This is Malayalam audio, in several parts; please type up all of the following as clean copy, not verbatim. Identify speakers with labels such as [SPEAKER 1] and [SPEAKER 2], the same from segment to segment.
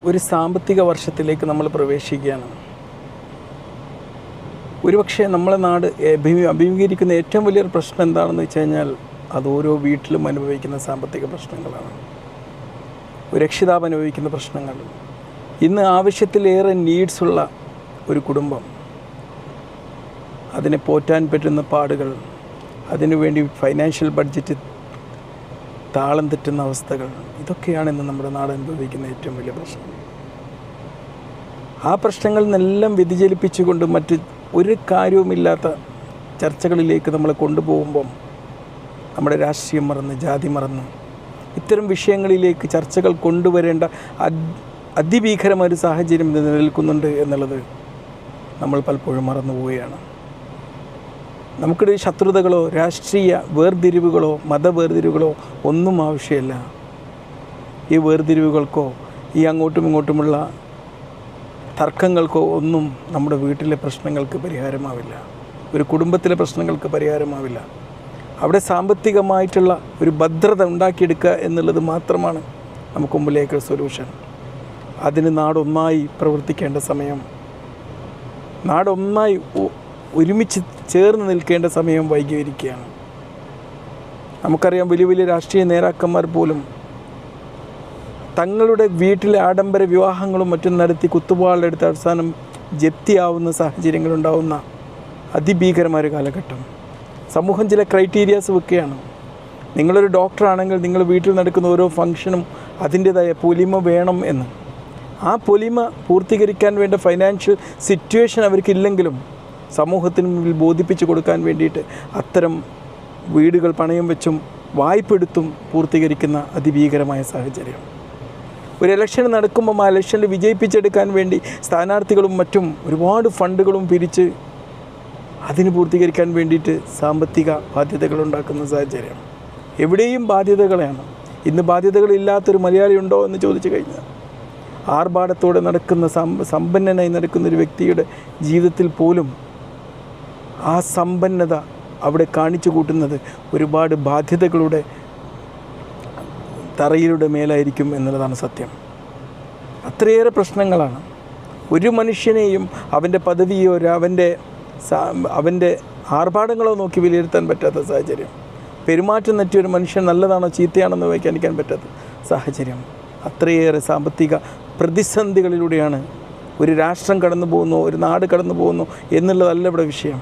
[SPEAKER 1] ഒരു സാമ്പത്തിക വർഷത്തിലേക്ക് നമ്മൾ പ്രവേശിക്കുകയാണ്. ഒരുപക്ഷെ നമ്മളെ നാട് അഭിമുഖീകരിക്കുന്ന ഏറ്റവും വലിയൊരു പ്രശ്നം എന്താണെന്ന് വെച്ച് കഴിഞ്ഞാൽ അത് ഓരോ വീട്ടിലും അനുഭവിക്കുന്ന സാമ്പത്തിക പ്രശ്നങ്ങളാണ്. ഒരു രക്ഷിതാവ് അനുഭവിക്കുന്ന പ്രശ്നങ്ങൾ. ഇന്ന് ആവശ്യത്തിലേറെ നീഡ്സുള്ള ഒരു കുടുംബം, അതിനെ പോറ്റാൻ പറ്റുന്ന പാടുകൾ, അതിനുവേണ്ടി ഫൈനാൻഷ്യൽ ബഡ്ജറ്റ് താളം തെറ്റുന്ന അവസ്ഥകൾ, ഇതൊക്കെയാണ് ഇന്ന് നമ്മുടെ നാട് അനുഭവിക്കുന്ന ഏറ്റവും വലിയ പ്രശ്നം. ആ പ്രശ്നങ്ങളിൽ നിന്നെല്ലാം വ്യതിചലിപ്പിച്ചുകൊണ്ട് മറ്റ് ഒരു കാര്യവുമില്ലാത്ത ചർച്ചകളിലേക്ക് നമ്മളെ കൊണ്ടുപോകുമ്പം നമ്മുടെ രാഷ്ട്രീയം മറന്ന്, ജാതി മറന്ന്, ഇത്തരം വിഷയങ്ങളിലേക്ക് ചർച്ചകൾ കൊണ്ടുവരേണ്ട അതിഭീകരമായൊരു സാഹചര്യം നിലനിൽക്കുന്നുണ്ട് എന്നുള്ളത് നമ്മൾ പലപ്പോഴും മറന്നു പോവുകയാണ്. നമുക്കിടെ ശത്രുതകളോ രാഷ്ട്രീയ വേർതിരിവുകളോ മതവേർതിരിവുകളോ ഒന്നും ആവശ്യമില്ല. ഈ വേർതിരിവുകൾക്കോ ഈ അങ്ങോട്ടും ഇങ്ങോട്ടുമുള്ള തർക്കങ്ങൾക്കോ ഒന്നും നമ്മുടെ വീട്ടിലെ പ്രശ്നങ്ങൾക്ക് പരിഹാരമാവില്ല, ഒരു കുടുംബത്തിലെ പ്രശ്നങ്ങൾക്ക് പരിഹാരമാവില്ല. അവിടെ സാമ്പത്തികമായിട്ടുള്ള ഒരു ഭദ്രത ഉണ്ടാക്കിയെടുക്കുക എന്നുള്ളത് മാത്രമാണ് നമുക്ക് മുമ്പിലേക്ക് സൊല്യൂഷൻ. അതിന് നാടൊന്നായി പ്രവർത്തിക്കേണ്ട സമയം, നാടൊന്നായി ഒരുമിച്ച് ചേർന്ന് നിൽക്കേണ്ട സമയം വൈകിയിരിക്കുകയാണ്. നമുക്കറിയാം, വലിയ വലിയ രാഷ്ട്രീയ നേതാക്കന്മാർ പോലും തങ്ങളുടെ വീട്ടിലെ ആഡംബര വിവാഹങ്ങളും മറ്റും നടത്തി കുത്തുപാളെടുത്ത് അവസാനം ജപ്തിയാവുന്ന സാഹചര്യങ്ങളുണ്ടാവുന്ന അതിഭീകരമായ കാലഘട്ടം. സമൂഹം ചില ക്രൈറ്റീരിയാസ് വെക്കുകയാണ്. നിങ്ങളൊരു ഡോക്ടറാണെങ്കിൽ നിങ്ങൾ വീട്ടിൽ നടക്കുന്ന ഓരോ ഫംഗ്ഷനും അതിൻ്റേതായ പൊലിമ വേണം എന്ന്. ആ പൊലിമ പൂർത്തീകരിക്കാൻ വേണ്ട ഫൈനാൻഷ്യൽ സിറ്റുവേഷൻ അവർക്കില്ലെങ്കിലും സമൂഹത്തിന് മുമ്പിൽ ബോധിപ്പിച്ചു കൊടുക്കാൻ വേണ്ടിയിട്ട് അത്തരം വീടുകൾ പണയം വെച്ചും വായ്പ എടുത്തും പൂർത്തീകരിക്കുന്ന അതിഭീകരമായ സാഹചര്യം. ഒരു ഇലക്ഷൻ നടക്കുമ്പം ആ ഇലക്ഷനിൽ വിജയിപ്പിച്ചെടുക്കാൻ വേണ്ടി സ്ഥാനാർത്ഥികളും മറ്റും ഒരുപാട് ഫണ്ടുകളും പിരിച്ച് അതിന് പൂർത്തീകരിക്കാൻ വേണ്ടിയിട്ട് സാമ്പത്തിക ബാധ്യതകൾ ഉണ്ടാക്കുന്ന സാഹചര്യം. എവിടെയും ബാധ്യതകളാണ്. ഇന്ന് ബാധ്യതകളില്ലാത്തൊരു മലയാളി ഉണ്ടോ എന്ന് ചോദിച്ചു കഴിഞ്ഞാൽ, ആർഭാടത്തോടെ നടക്കുന്ന സമ്പന്നനായി നടക്കുന്ന ഒരു വ്യക്തിയുടെ ജീവിതത്തിൽ പോലും ആ സമ്പന്നത അവിടെ കാണിച്ചു കൂട്ടുന്നത് ഒരുപാട് ബാധ്യതകളുടെ തറയിലൂടെ മേലായിരിക്കും എന്നുള്ളതാണ് സത്യം. അത്രയേറെ പ്രശ്നങ്ങളാണ്. ഒരു മനുഷ്യനെയും അവൻ്റെ പദവിയോ അവൻ്റെ ആർഭാടങ്ങളോ നോക്കി വിലയിരുത്താൻ പറ്റാത്ത സാഹചര്യം. പെരുമാറ്റം തെറ്റിയ ഒരു മനുഷ്യൻ നല്ലതാണോ ചീത്തയാണെന്ന് വ്യാഖ്യാനിക്കാൻ പറ്റാത്ത സാഹചര്യം. അത്രയേറെ സാമ്പത്തിക പ്രതിസന്ധികളിലൂടെയാണ് ഒരു രാഷ്ട്രം കടന്നു പോകുന്നു, ഒരു നാട് കടന്നു പോകുന്നു എന്നുള്ളതല്ല ഇവിടെ വിഷയം.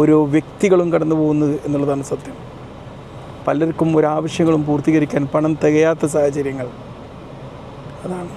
[SPEAKER 1] ഓരോ വ്യക്തികളും കടന്നു പോകുന്നത് എന്നുള്ളതാണ് സത്യം. പലർക്കും ഒരാവശ്യങ്ങളും പൂർത്തീകരിക്കാൻ പണം തികയാത്ത സാഹചര്യങ്ങൾ, അതാണ്.